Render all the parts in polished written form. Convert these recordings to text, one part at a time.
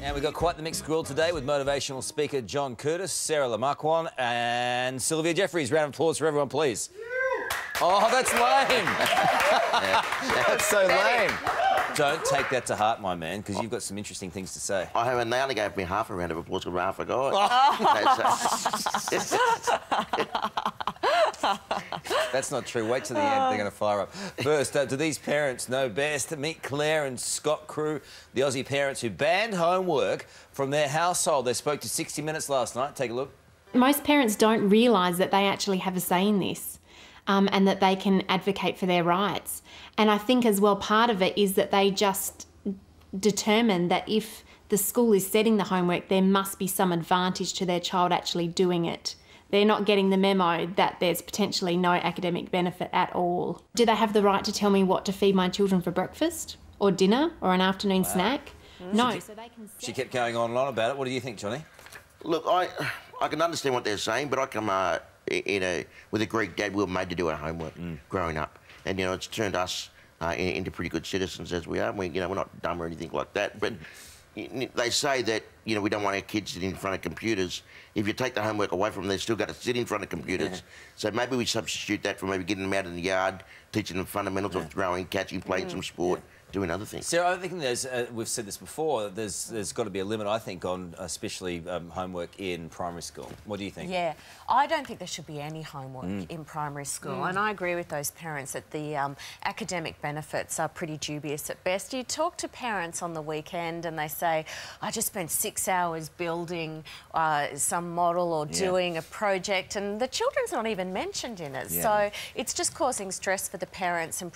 And we've got quite the mixed grill today with motivational speaker John Curtis, Sarrah Le Marquand and Sylvia Jeffries. Round of applause for everyone, please. Oh, that's lame. That's so lame. Don't take that to heart, my man, because you've got some interesting things to say. I haven't. They only gave me half a round of applause because half I got. That's not true. Wait till the end. They're going to fire up. First, do these parents know best? Meet Claire and Scott Crew, the Aussie parents who banned homework from their household. They spoke to 60 Minutes last night. Take a look. Most parents don't realise that they actually have a say in this. And that they can advocate for their rights. And I think as well part of it is that they just determine that if the school is setting the homework, there must be some advantage to their child actually doing it. They're not getting the memo that there's potentially no academic benefit at all. Do they have the right to tell me what to feed my children for breakfast or dinner or an afternoon snack? No. So they can. She kept going on and on about it. What do you think, Johnny? Look, I can understand what they're saying, but I come with a Greek dad, we were made to do our homework growing up, and it's turned us into pretty good citizens as we are. We're not dumb or anything like that. But they say that we don't want our kids sitting in front of computers. If you take the homework away from them, they've still got to sit in front of computers. Yeah. So maybe we substitute that for maybe getting them out in the yard, teaching them fundamentals of throwing, catching, playing some sport. Doing other things. Sarah, I think there's, we've said this before, there's got to be a limit, I think, on especially homework in primary school. What do you think? Yeah, I don't think there should be any homework in primary school, and I agree with those parents that the academic benefits are pretty dubious at best. You talk to parents on the weekend and they say, I just spent 6 hours building some model or doing a project, and the children's not even mentioned in it. So it's just causing stress for the parents and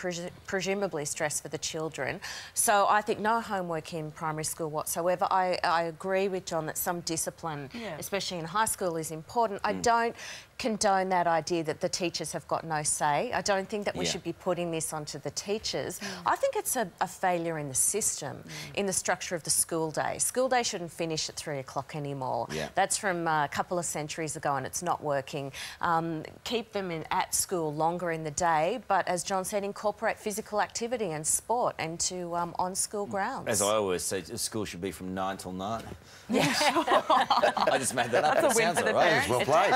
presumably stress for the children. So I think no homework in primary school whatsoever. I agree with John that some discipline, especially in high school, is important. I don't condone that idea that the teachers have got no say. I don't think that we should be putting this onto the teachers. I think it's a failure in the system, in the structure of the school day. School day shouldn't finish at 3 o'clock anymore. That's from a couple of centuries ago and it's not working. Keep them at school longer in the day, but as John said, incorporate physical activity and sport into on school grounds. As I always say, school should be from 9 till 9. I just made that up. That's it sounds all right. Well played.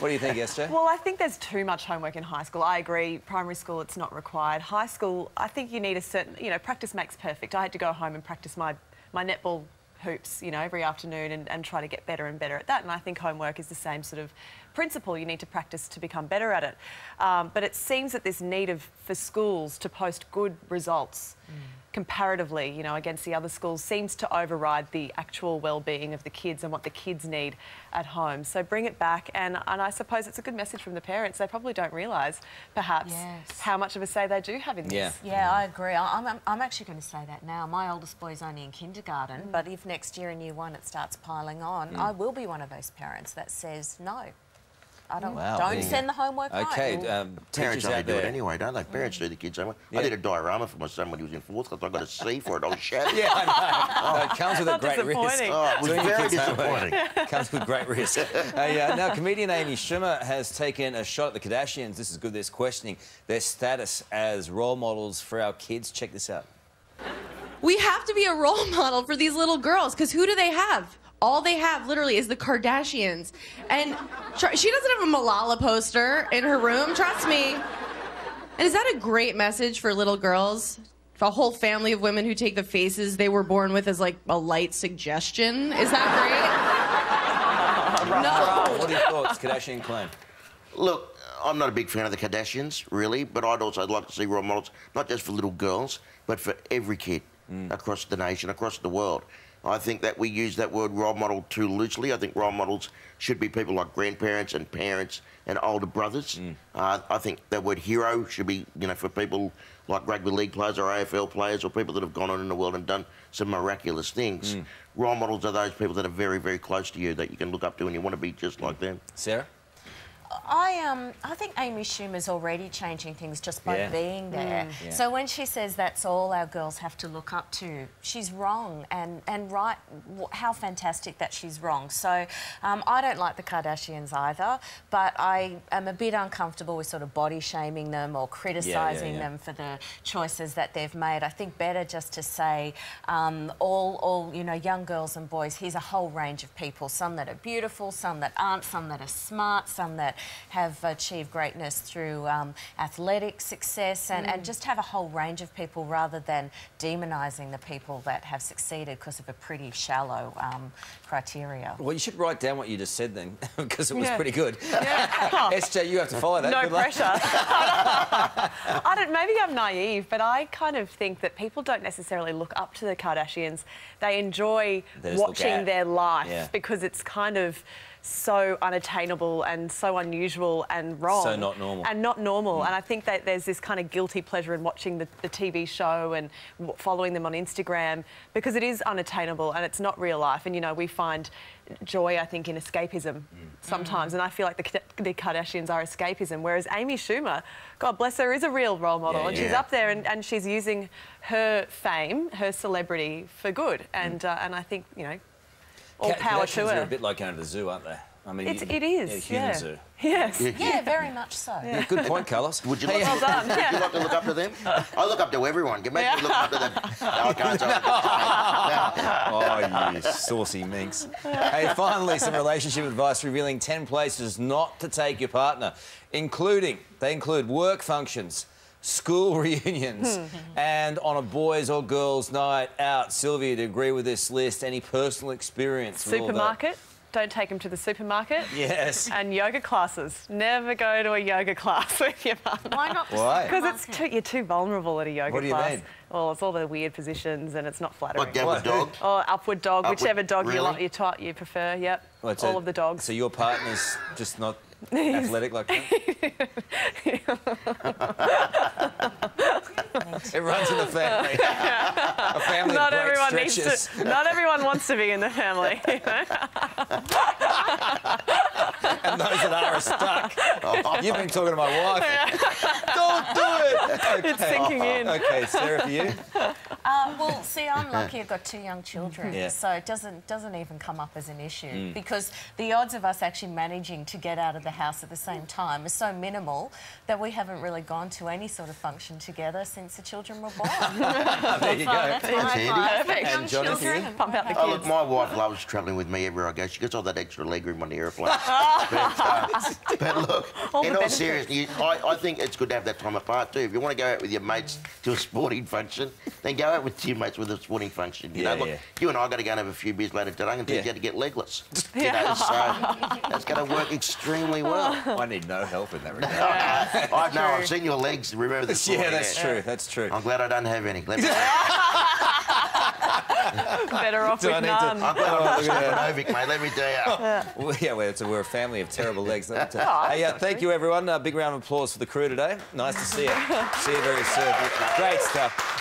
What do you think, SJ? Well, I think there's too much homework in high school. I agree. Primary school, it's not required. High school, I think you need a certain, practice makes perfect. I had to go home and practice my netball hoops, every afternoon and try to get better and better at that. And I think homework is the same sort of principle. You need to practice to become better at it. But it seems that this need for schools to post good results comparatively, against the other schools seems to override the actual well-being of the kids and what the kids need at home. So bring it back, and I suppose it's a good message from the parents. They probably don't realise, perhaps, how much of a say they do have in this. Yeah, I agree. I'm actually going to say that now. My oldest boy's only in kindergarten, but if next year in year 1 it starts piling on, I will be one of those parents that says no. I don't send the homework home. Okay, parents only do it anyway, don't they? Parents do the kids' homework. I did a diorama for my son when he was in 4th class. I got a C for it. I was shattered. Yeah, I know. It comes with a great risk. Oh, it was very disappointing. Comes with great risk. Now, comedian Amy Schumer has taken a shot at the Kardashians. This is good. There's questioning their status as role models for our kids. Check this out. We have to be a role model for these little girls, because who do they have? All they have, literally, is the Kardashians. And she doesn't have a Malala poster in her room, trust me. And is that a great message for little girls? For a whole family of women who take the faces they were born with as, like, a light suggestion? Is that great? No. What are your thoughts, Kardashian claim? Look, I'm not a big fan of the Kardashians, really, but I'd also like to see role models, not just for little girls, but for every kid across the nation, across the world. I think that we use that word role model too loosely. I think role models should be people like grandparents and parents and older brothers. I think that word hero should be, for people like rugby league players or AFL players or people that have gone on in the world and done some miraculous things. Role models are those people that are very, very close to you that you can look up to and you want to be just like them. Sarah? I think Amy Schumer's already changing things just by being there. So when she says that's all our girls have to look up to, she's wrong, and right. How fantastic that she's wrong. So I don't like the Kardashians either, but I am a bit uncomfortable with sort of body shaming them or criticising them for the choices that they've made. I think better just to say all you know, young girls and boys. Here's a whole range of people. Some that are beautiful, some that aren't, some that are smart, some that have achieved greatness through athletic success, and just have a whole range of people rather than demonising the people that have succeeded because of a pretty shallow criteria. Well, you should write down what you just said then, because it was pretty good. SJ, you have to follow that. No pressure. Maybe I'm naive, but I kind of think that people don't necessarily look up to the Kardashians. They enjoy watching their life because it's kind of so unattainable and so unusual and wrong. So not normal. And not normal. And I think that there's this kind of guilty pleasure in watching the TV show and following them on Instagram because it is unattainable and it's not real life. And, you know, we find joy, I think, in escapism sometimes. And I feel like the Kardashians are escapism, whereas Amy Schumer, God bless her, is a real role model. And she's up there and she's using her fame, her celebrity for good. And I think, you know, all power to her. Are a bit like going to the zoo, aren't they? I mean, it is. Human zoo. Yes. Yeah, very much so. Yeah, good point, Carlos. Would you like, would you like to look up to them? I look up to everyone. Can make me look up to them. No, I can't. Oh, you saucy minx. Hey, finally, some relationship advice revealing 10 places not to take your partner, they include work functions, school reunions, and on a boys' or girls' night out. Sylvia, to agree with this list, any personal experience with all that? Supermarket. Don't take them to the supermarket. Yes. And yoga classes. Never go to a yoga class with your partner. Why not? Why? Because you're too vulnerable at a yoga class. What do you mean? Well, it's all the weird positions and it's not flattering. Like downward dog? Or upward dog, whichever dog really? you prefer, yep. Well, all of the dogs. So your partner's just not athletic like that? It runs in the family. A family Not of great everyone stretches. needs to. Not everyone wants to be in the family. You know? And those that are stuck. You've been talking to my wife. Don't do it. Okay. It's sinking in. Okay, Sarah, for you? Well, see, I'm lucky I've got 2 young children, so it doesn't even come up as an issue because the odds of us actually managing to get out of the house at the same time are so minimal that we haven't really gone to any sort of function together since the children were born. There you go. That's handy. Perfect. And Johnny, for you? Pump out the Oh, kids. look, my wife loves travelling with me everywhere I go. She gets all that extra legroom on the aeroplane. but look, in all seriousness, I think it's good to have that time apart too. If you want to go out with your mates to a sporting function, then go out with your mates with a sporting function. You know, look, you and I got to go and have a few beers later today until you get to get legless. You know, so that's going to work extremely well. I need no help in that regard. I know, I've seen your legs. Remember this morning. Yeah, that's true. That's true. I'm glad I don't have any. Let me Better off with none. I'm glad I'm not Slovenovic, mate. Let me tell you. Well, we're a family of terrible legs. Hey, thank you, everyone. Big round of applause for the crew today. Nice to see you. See you very soon. Great stuff.